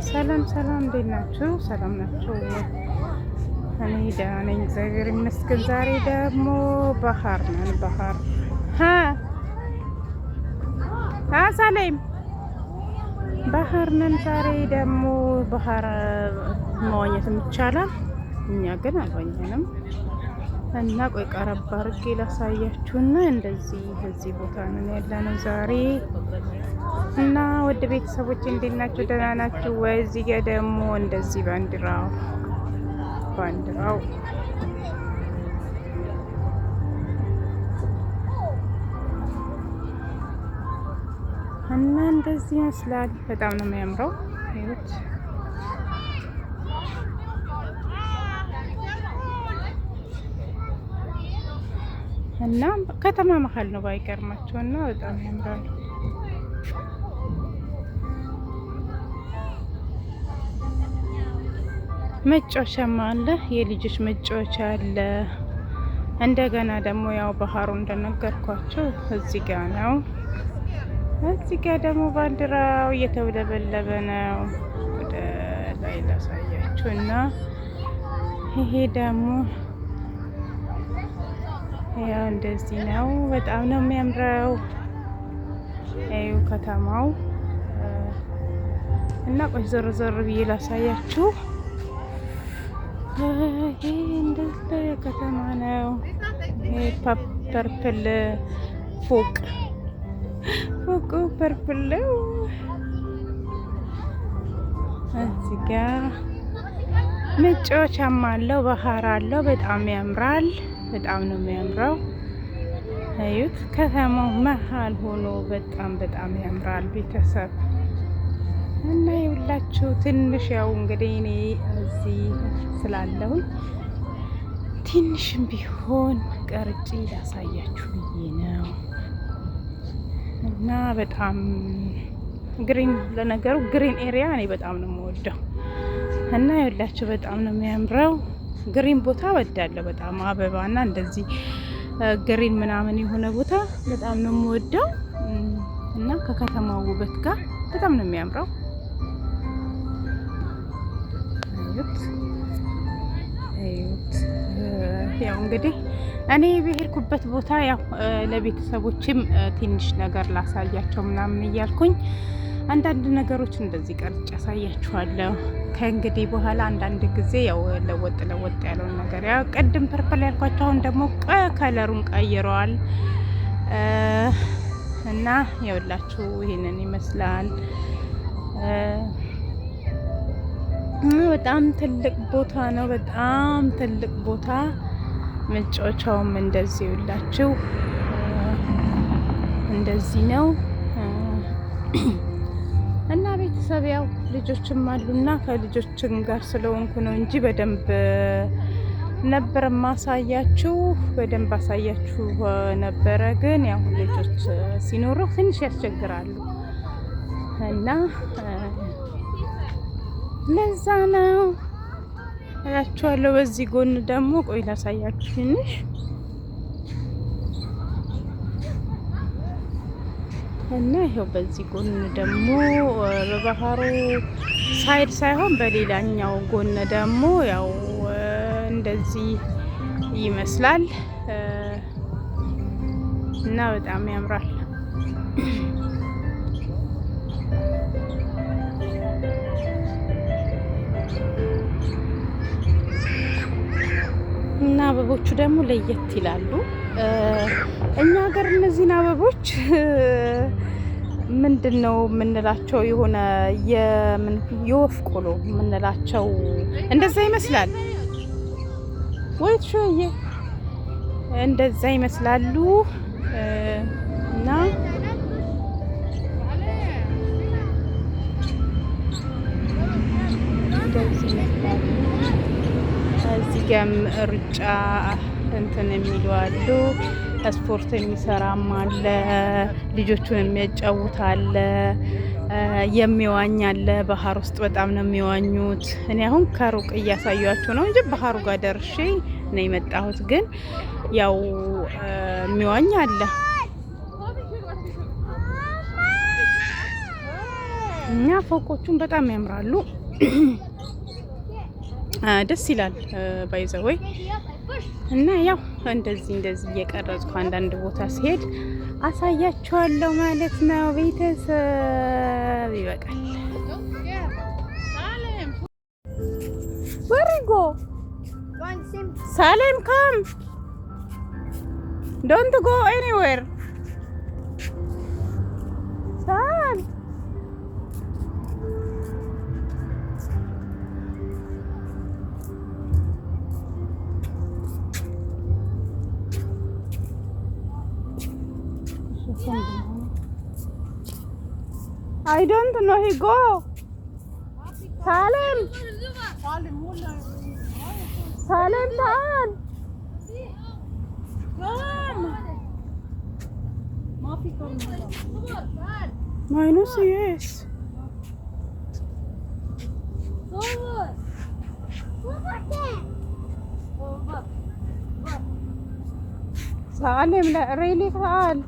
ሰላም ሰላም፣ እንዴት ናችሁ? ሰላም ናችሁ? እኔ ደህና ነኝ፣ እግዚአብሔር ይመስገን። ዛሬ ደግሞ ባህር ነን። ባህር ሰላም ባህር ነን። ዛሬ ደግሞ ባህር መዋኘት ይቻላል። እኛ ግን አልዋኘንም እና ቆይ ቀረብ አድርጌ ላሳያችሁና እንደዚህ እዚህ ቦታ ነን ያለነው ዛሬ እና ወደ ቤተሰቦች እንዴት ናችሁ? ደህና ናችሁ ወይ? እዚህ ጋር ደግሞ እንደዚህ ባንዲራው እና እንደዚህ ይመስላል። በጣም ነው የሚያምረው። ይኸውት እና ከተማ መሀል ነው ባይገርማችሁ፣ እና በጣም ያምራል። መጫወቻም አለ፣ የልጆች መጫወቻ አለ። እንደገና ደግሞ ያው ባህሩ እንደነገርኳቸው እዚህ ጋ ነው። እዚህ ጋ ደግሞ ባንዲራው እየተውለበለበ ነው። ወደ ላይ ላሳያችሁ እና ይሄ ደግሞ ያው እንደዚህ ነው። በጣም ነው የሚያምረው። ይኸው ከተማው እና ቆይ ዞር ዞር ብዬ ላሳያችሁ። ይሄ እንደዚህ ከተማ ነው። ይሄ ፐርፕል ፎቁ ፐርፕል ነው። እዚህ ጋር መጫወቻም አለው፣ ባህር አለው። በጣም ያምራል። በጣም ነው የሚያምረው። አዩት፣ ከተማው መሀል ሆኖ በጣም ያምራል ቤተሰብ። እና ይኸውላችሁ ትንሽ ያው እንግዲህ እኔ እዚህ ስላለሁኝ ትንሽም ቢሆን ቀርጬ ላሳያችሁ ብዬ ነው። እና በጣም ግሪን፣ ለነገሩ ግሪን ኤሪያ እኔ በጣም ነው የምወደው። እና ይኸውላችሁ በጣም ነው የሚያምረው። ግሪን ቦታ ወዳለሁ በጣም አበባና እንደዚህ ግሪን ምናምን የሆነ ቦታ በጣም ነው የምወደው። እና ከከተማው ውበት ጋር በጣም ነው የሚያምረው። ያው እንግዲህ እኔ በሄድኩበት ቦታ ያው ለቤተሰቦችም ትንሽ ነገር ላሳያቸው ምናምን እያልኩኝ አንዳንድ ነገሮች እንደዚህ ቀርጬ ያሳያችኋለሁ። ከእንግዲህ በኋላ አንዳንድ ጊዜ ያው ለወጥ ያለውን ነገር ያው ቅድም ፐርፕል ያልኳቸው አሁን ደግሞ ከለሩን ቀይረዋል። እና ያውላችሁ ይሄንን ይመስላል። በጣም ትልቅ ቦታ ነው። በጣም ትልቅ ቦታ። መጫወቻውም እንደዚህ ይውላችሁ እንደዚህ ነው። እና ቤተሰብ ያው ልጆችም አሉና ከልጆችን ጋር ስለሆንኩ ነው እንጂ በደንብ ነበር ማሳያችሁ፣ በደንብ አሳያችሁ ነበረ። ግን ያው ልጆች ሲኖሩ ትንሽ ያስቸግራሉ እና ለዛ ነው እላችኋለሁ። በዚህ ጎን ደግሞ ቆይ ላሳያችሁ ትንሽ እና ይሄው በዚህ ጎን ደግሞ በባህሩ ሳይድ ሳይሆን በሌላኛው ጎን ደግሞ ያው እንደዚህ ይመስላል እና በጣም ያምራል። እና አበቦቹ ደግሞ ለየት ይላሉ። እኛ ሀገር እነዚህን አበቦች ምንድን ነው የምንላቸው? የሆነ የወፍ ቆሎ የምንላቸው እንደዛ ይመስላል ወይ ሾዬ? እንደዛ ይመስላሉ እና እንደዚህ ይመስላሉ። እዚህ ጋም ሩጫ እንትን የሚሉ አሉ። ስፖርት የሚሰራም አለ፣ ልጆቹን የሚያጫውት አለ፣ የሚዋኝ አለ። ባህር ውስጥ በጣም ነው የሚዋኙት። እኔ አሁን ከሩቅ እያሳያችሁ ነው እንጂ ባህሩ ጋር ደርሼ ነው የመጣሁት። ግን ያው የሚዋኝ አለ። እና ፎቆቹን በጣም ያምራሉ። ደስ ይላል ባይዘወይ እና ያው እንደዚህ እየቀረጽኩ አንዳንድ ቦታ ሲሄድ አሳያችኋለሁ ማለት ነው። ቤተሰብ ይበቃል። ወሪጎ ሳሌም ካም ዶንት ጎ ኤኒዌር ሳል I don't know. He go. Salim. Salim, تعال. ما في minus yes. Salim, لا ريلي تعال.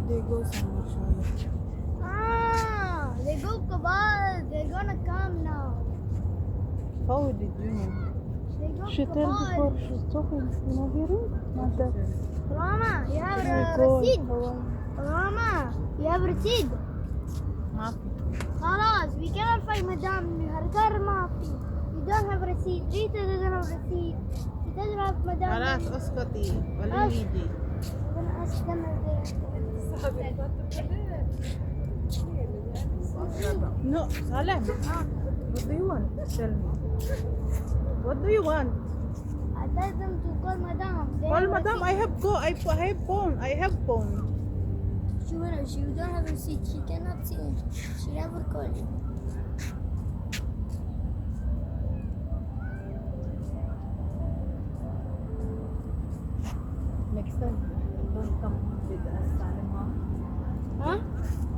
They go somewhere. They go Kabal. They're gonna come now. How did you know? They go She tell before Kabal. she's talking. You know hearing? Not that. Rama, you have They a go receipt. Hawaii. Rama, you have a receipt. خلاص, we cannot find Madam Harkar Mafi. You don't have a receipt. Rita doesn't have a receipt. She doesn't have Madam. خلاص اسكتي ولا يجي. I'm gonna ask them if No, Salem. What do you want? Tell me. What do you want? I tell them to call Madam. They Call have a Madam. receipt. I have phone. I have phone. She don't have a receipt. She cannot see. She never called. Next time, don't come with us, Salem. Huh?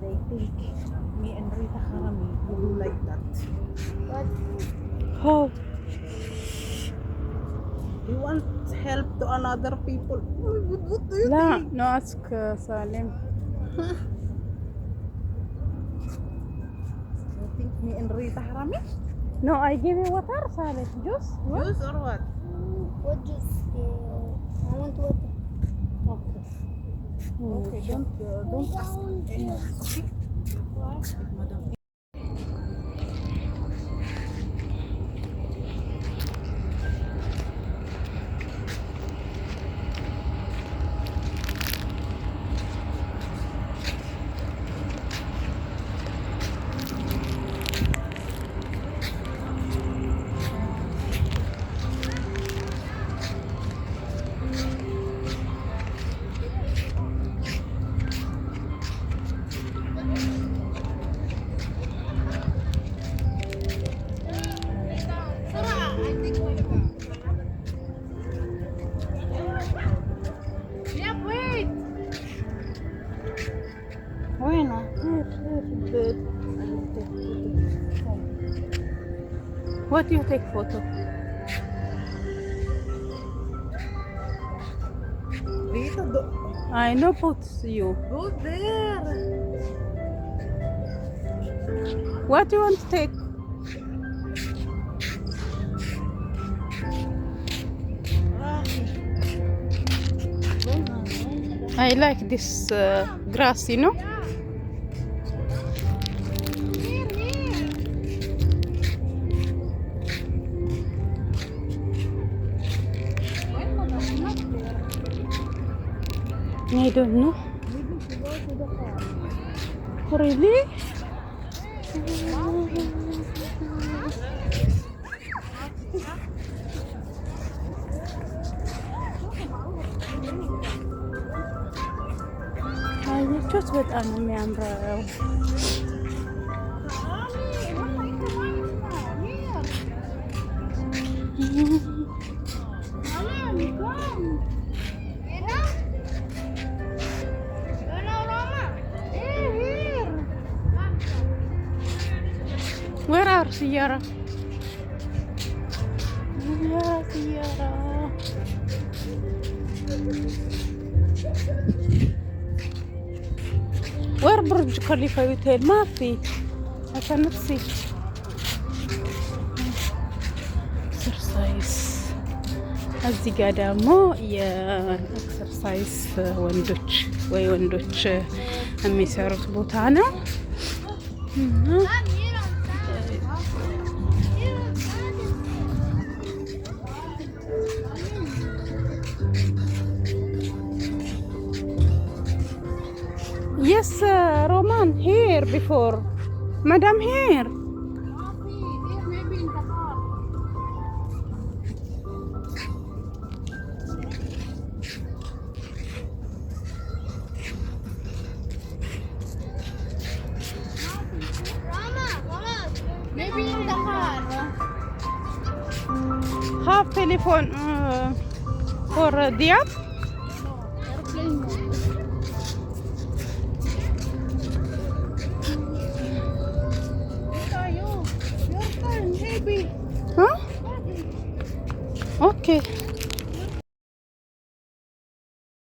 They think me and Rita Harami will do like that. What? How? You want help to another people? What do you لا think? no ask Salim. You think me and Rita Harami? No, I give you water, Salim. Juice? What? Use or what? What juice? I want water. Okay. Okay, don't ask anyone. Okay? Madam. وين؟ Here. What you take photo? Rita, I know put you. go there. What you want to take? I like this grass, you know. I don't know. Maybe to go to the car. Really? አያችሁት? በጣም ነው የሚያምረው። Where are Sierra? Sierra. Where Burj Khalifa Hotel? ما في. I cannot see. Exercise. እዚህ ጋር ደግሞ የኤክሰርሳይዝ ወንዶች የሚሰሩት ቦታ ነው። Yes, Roman, here before. Madam, here. Maybe in the car. Maybe in the car. Have telephone for Diab? Airplane mode. Your turn, maybe. Huh? Okay.